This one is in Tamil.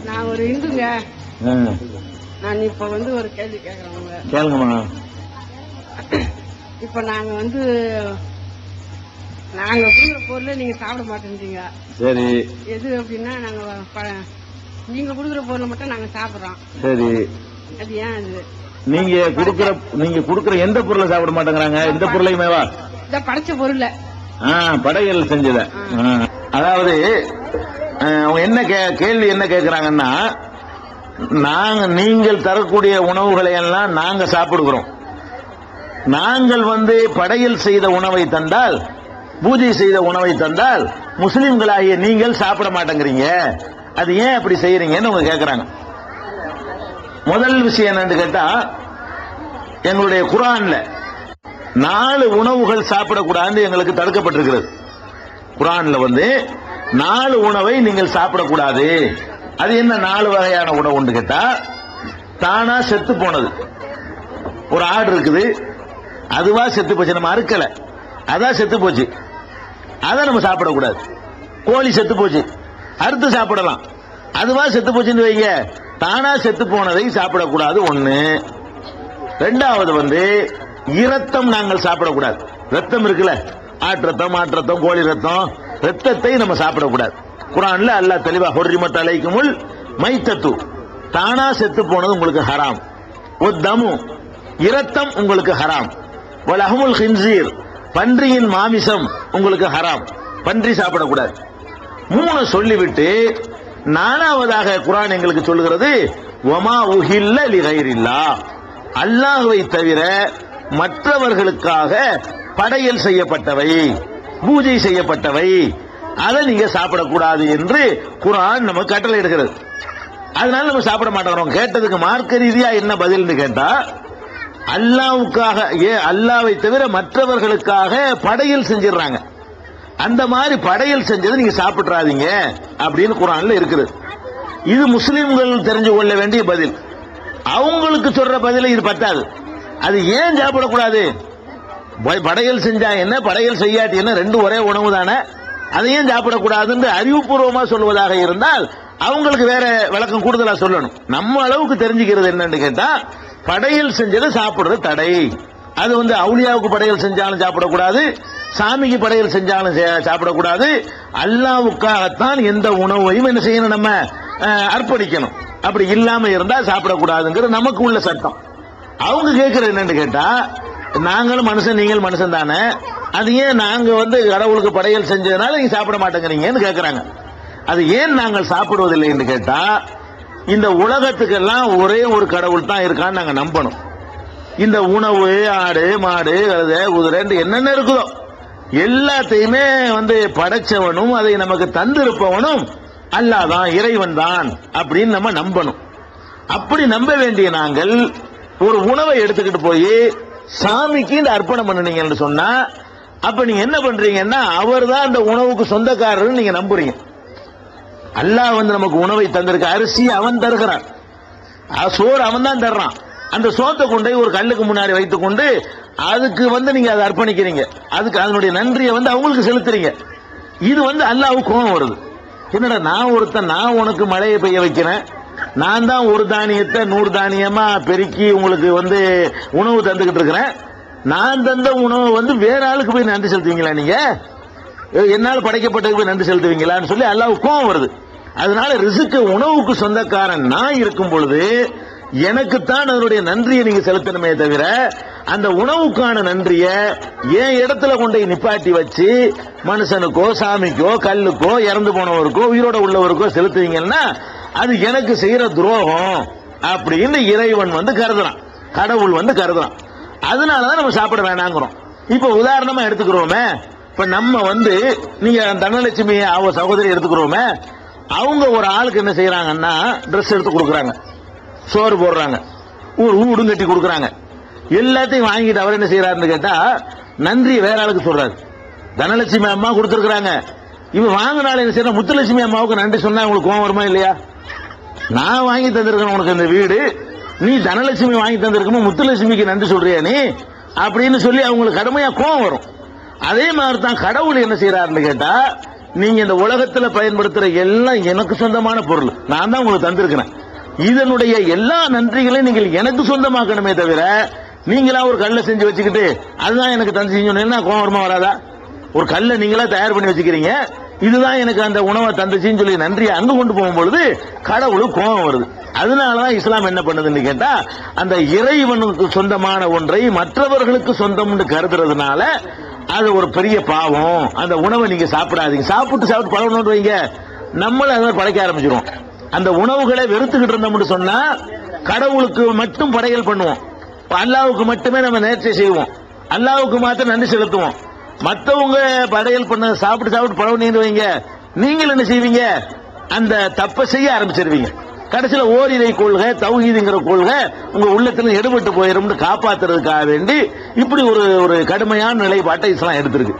நான் ஒரு இந்துங்க. நான் இப்ப ஒரு கேள்வி கேக்குறேன். கேளுங்கம்மா. இப்ப நாங்க நாங்க கொடுக்குற பொருள் நீங்க சாப்பிட மாட்டேன்றீங்க. சரி. எது அப்படின்னா நீங்க கொடுக்குற பொருளை மட்டும் நாங்க சாப்பிடுறோம். சரி. அது ஏன் அது? நீங்க குடுக்குற எந்த பொருளை சாப்பிட மாட்டேங்கிறாங்க? எந்த பொருளையுமேவா? இந்த படைச்ச பொருள் படையல் செஞ்சத. அதாவது அவங்க என்ன கேள்வி என்ன கேட்கிறாங்கன்னா, நீங்கள் தரக்கூடிய உணவுகளை எல்லாம் நாங்க சாப்பிடுகிறோம். நாங்கள் படையல் செய்த உணவை தந்தால், பூஜை செய்த உணவை தந்தால் முஸ்லிம்களாகிய நீங்கள் சாப்பிட மாட்டேங்கிறீங்க. அது ஏன் அப்படி செய்யறீங்கன்னு அவங்க கேட்கிறாங்க. முதல் விஷயம் என்னன்னு கேட்டா, எங்களுடைய குர்ஆன்ல 4 உணவுகள் சாப்பிடக்கூடாது எங்களுக்கு தடுக்கப்பட்டிருக்கிறது. குர்ஆன்ல 4 உணவை நீங்கள் சாப்பிடக்கூடாது. அது என்ன 4 வகையான உணவுன்னு கேட்டா, தானா செத்து போனது. ஒரு ஆடு இருக்குது, அதுவா செத்து போச்சு, நம்ம அறுக்கல, அதான் செத்து போச்சு, அதை நம்ம சாப்பிடக்கூடாது. கோழி செத்து போச்சு, அறுத்து சாப்பிடலாம், அதுவா செத்து போச்சுன்னு வைங்க, தானா செத்து போனதை சாப்பிடக்கூடாது. ஒண்ணு. ரெண்டாவது இரத்தம் நாங்கள் சாப்பிடக்கூடாது. ரத்தம் இருக்குல்ல, ஆட்டு ரத்தம், மாட்டு ரத்தம், கோழி ரத்தம், ரத்தத்தை நம்ம சாப்பிடக்கூடாது. குர்ஆன்ல அல்லாஹ் தெளிவா ஹுர்ரிமத் அலைக்குமுல் மைத்தத்து, தானா செத்து போனது உங்களுக்கு ஹராம். வத்தமு, இரத்தம் உங்களுக்கு ஹராம். வலஹமுல் ஹின்சீர், பன்றியின் மாமிசம் உங்களுக்கு ஹராம், பன்றி சாப்பிடக்கூடாது. 3 சொல்லிவிட்டு 4வதாக குர்ஆன் எங்களுக்கு சொல்லுகிறது, வமா உஹில்ல லிகைரில்லாஹ், அல்லாஹ்வை தவிர மற்றவர்களுக்காக படையல் செய்யப்பட்டவை, பூஜை செய்யப்பட்டவை, அதை நீங்க சாப்பிடக்கூடாது என்று குர்ஆன் நமக்கு கட்டளை எடுக்கிறது. அதனால நம்ம சாப்பிட மாட்டோம். கேட்டதுக்கு மார்க்க ரீதியா என்ன பதில்னு கேட்டா, அல்லாஹ்வுக்காக, அல்லாஹ்வை தவிர மற்றவர்களுக்காக படையல் செஞ்சிடறாங்க, அந்த மாதிரி படையல் செஞ்சதை நீங்க சாப்பிட்றாதீங்க அப்படின்னு குர்ஆன்ல இருக்குது. இது முஸ்லிம்கள் தெரிஞ்சு கொள்ள வேண்டிய பதில். அவங்களுக்கு சொல்ற பதில இது பத்தாது. அது ஏன் சாப்பிடக்கூடாது? படையல் செஞ்சா என்ன, படையல் செய்யாட்டி என்ன, ரெண்டு ஒரே உணவு தானே, அதை ஏன் சாப்பிடக்கூடாதுன்னு அறிவுபூர்வமா சொல்வதாக இருந்தால் அவங்களுக்கு வேற விளக்கம் கூடுதலா சொல்லணும். நம்ம அளவுக்கு தெரிஞ்சுக்கிறது என்னன்னு கேட்டா, படையல் செஞ்சதை சாப்பிடுறது தடை. அது அவுலியாவுக்கு படையல் செஞ்சாலும் சாப்பிடக்கூடாது, சாமிக்கு படையல் செஞ்சாலும் சாப்பிடக்கூடாது. அல்லாஹ்வுக்காகத்தான் எந்த உணவையும் என்ன செய்யணும், நம்ம அர்ப்பணிக்கணும். அப்படி இல்லாம இருந்தா சாப்பிடக்கூடாதுங்கிறது நமக்கு உள்ள சட்டம். அவங்க கேட்கறது என்னன்னு கேட்டா, நாங்களும் மனுஷன், நீங்கள் மனுஷன் தானே, அது ஏன் நாங்க கடவுளுக்கு படையல் செஞ்சதுனால நீங்க சாப்பிட மாட்டேங்கிறீங்கன்னு கேட்கறாங்க. அது ஏன் நாங்கள் சாப்பிடுவதில்லை என்று கேட்டா, இந்த உலகத்துக்கெல்லாம் ஒரே ஒரு கடவுள் தான் இருக்கான்னு நாங்க நம்பணும். இந்த உணவு, ஆடு, மாடு, கழுதை, குதிரை என்னென்ன இருக்குதோ எல்லாத்தையுமே படைச்சவனும் அதை நமக்கு தந்திருப்பவனும் அல்லாஹ் தான், இறைவன் தான் அப்படின்னு நம்ம நம்பணும். அப்படி நம்ப வேண்டிய நாங்கள் ஒரு உணவை எடுத்துக்கிட்டு போய் சாமிக்கு இந்த அர்ப்பணம் பண்ணுனீங்கன்னு சொன்னா, அப்ப நீங்க என்ன பண்றீங்கன்னா, அவர் தான் அந்த உணவுக்கு சொந்தக்காரர் நீங்க நம்புறீங்க. அல்லாஹ் நமக்கு உணவை தந்திருக்க, அரிசி அவன் தருகிறான், சோறு அவன் தான் தர்றான். அந்த சோத்தை கொண்டு ஒரு கல்லுக்கு முன்னாடி வைத்துக் கொண்டு அதுக்கு நீங்க அதை அர்ப்பணிக்கிறீங்க, அதுக்கு அதனுடைய நன்றியை அவங்களுக்கு செலுத்துறீங்க. இது அல்லாஹ்வுக்கு கோபம் வருது. என்னடா நான் உனக்கு மழையை பெய்ய வைக்கிறேன், நான் தான் ஒரு தானியத்தை 100 தானியமா பெருக்கி உங்களுக்கு உணவு தந்துகிட்டு இருக்கிறேன், நான் தந்த உணவு வேற ஆளுக்கு போய் நன்றி செலுத்துவீங்களா? நீங்க என்னால் படைக்கப்பட்டதுக்கு போய் நன்றி செலுத்துவீங்களான்னு சொல்லி அல்லாஹ்வுக்கு கோபம் வருது. அதனால ரிஸ்க் உணவுக்கு சொந்தக்காரன் நான் இருக்கும் பொழுது எனக்குத்தான் அதனுடைய நன்றியை நீங்க செலுத்தணுமே தவிர, அந்த உணவுக்கான நன்றியை என் இடத்துல கொண்டு நிப்பாட்டி வச்சு மனுஷனுக்கோ, சாமிக்கோ, கல்லுக்கோ, இறந்து போனவருக்கோ, உயிரோட உள்ளவருக்கோ செலுத்துவீங்கன்னா அது எனக்கு செய்யற துரோகம் அப்படின்னு இறைவன் கருதுறான், கடவுள் கருதுறான். அதனாலதான் நம்ம சாப்பிட வேணாங்கிறோம். இப்ப உதாரணமா எடுத்துக்கிறோமே, இப்ப நம்ம நீங்க தனலட்சுமி அவ சகோதரி எடுத்துக்கிறோமே, அவங்க ஒரு ஆளுக்கு என்ன செய்யறாங்கன்னா ட்ரெஸ் எடுத்து கொடுக்குறாங்க, சோறு போடுறாங்க, வீடும் கட்டி கொடுக்குறாங்க, எல்லாத்தையும் வாங்கிட்டு அவர் என்ன செய்யறாருன்னு கேட்டா நன்றி வேற ஆளுக்கு சொல்றாரு. தனலட்சுமி அம்மா கொடுத்துருக்காங்க, இவன் வாங்கினால என்ன செய்யற, முத்துலட்சுமி அம்மாவுக்கு நன்றி சொன்னா உங்களுக்கு கோவம் வருமா இல்லையா? நான் வாங்கி தந்திருக்கேன் உனக்கு இந்த வீடு, நீ தனலட்சுமி வாங்கி தந்திருக்கணும், முத்துலட்சுமிக்கு நன்றி சொல்றியா நீ அப்படின்னு சொல்லி அவங்களுக்கு கடுமையா கோவம் வரும். அதே மாதிரி தான் கடவுள் என்ன செய்யறாருன்னு கேட்டா, நீங்க இந்த உலகத்துல பயன்படுத்துற எல்லாம் எனக்கு சொந்தமான பொருள், நான் தான் உங்களுக்கு தந்திருக்கிறேன். இதனுடைய எல்லா நன்றிகளையும் நீங்கள் எனக்கு சொந்தமாக்கணுமே தவிர நீங்களா ஒரு கல்லை செஞ்சு வச்சுக்கிட்டு அதுதான் எனக்கு தந்து செஞ்சோன்னா கோவம் வருமா வராதா? ஒரு கல்லை நீங்களா தயார் பண்ணி வச்சுக்கிறீங்க, இதுதான் எனக்கு அந்த உணவை தந்துச்சின்னு சொல்லி நன்றியை அங்க கொண்டு போகும்பொழுது கடவுளுக்கு கோபம் வருது. அதனாலதான் இஸ்லாம் என்ன பண்ணுதுன்னு கேட்டா, அந்த இறைவனுக்கு சொந்தமான ஒன்றை மற்றவர்களுக்கு சொந்தம்னு கருதுறதுனால அது ஒரு பெரிய பாவம். அந்த உணவை நீங்க சாப்பிடாதீங்க. சாப்பிட்டு பழகணும்னு வைங்க, நம்மள அதை படைக்க ஆரம்பிச்சிருவோம். அந்த உணவுகளை வெறுத்துக்கிட்டு இருந்தோம்னு சொன்னா கடவுளுக்கு மட்டும் படையல் பண்ணுவோம், அல்லாவுக்கு மட்டுமே நம்ம நேர்ச்சை செய்வோம், அல்லாவுக்கு மாத்திரம் நன்றி செலுத்துவோம். மற்றவங்க படையல் பண்ண சாப்பிட்டு பழகுனீங்கன்னு வைங்க, நீங்கள் என்ன செய்வீங்க? அந்த தப்பை செய்ய ஆரம்பிச்சிருவீங்க. கடைசியில ஓரிரை கொள்கை தௌஹீதுங்கிற கொள்கை உங்க உள்ளத்துல எடுபட்டு போயிரும் காப்பாத்துறதுக்காக வேண்டி இப்படி ஒரு கடுமையான நிலைப்பாட்டை இஸ்லாம் எடுத்திருக்கு.